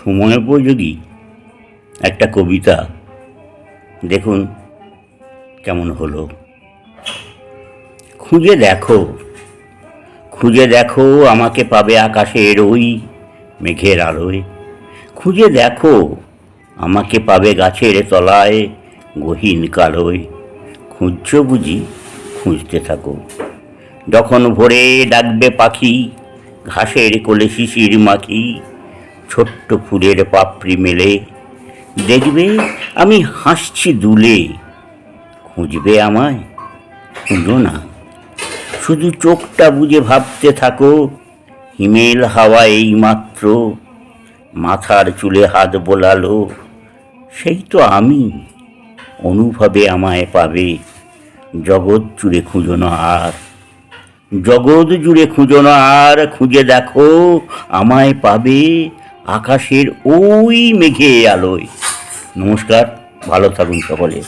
সময়োপযোগী একটা কবিতা দেখুন কেমন হলো। খুঁজে দেখো, খুঁজে দেখো, আমাকে পাবে আকাশের ওই মেঘের আলোয়। খুঁজে দেখো, আমাকে পাবে গাছের তলায় গহীন কালোয়। খুঁজছ বুঝি, খুঁজতে থাকো। যখন ভোরে ডাকবে পাখি, ঘাসের কোলে শিশির মাখি, ছোট্ট ফুলের পাপড়ি মেলে দেখবে আমি হাসছি দুলে। খুঁজবে আমায়, খুঁজো না, শুধু চোখটা বুজে ভাবতে থাকো। হিমেল হাওয়া এই মাত্র মাথার চুলে হাত বোলালো, সেই তো আমি। অনুভবে আমায় পাবে, জগৎ জুড়ে খুঁজো না আর, জগৎ জুড়ে খুঁজো না আর। খুঁজে দেখো, আমায় পাবে আকাশের ওই মেঘে আলোয়। নমস্কার, ভালো থাকুন সকলে।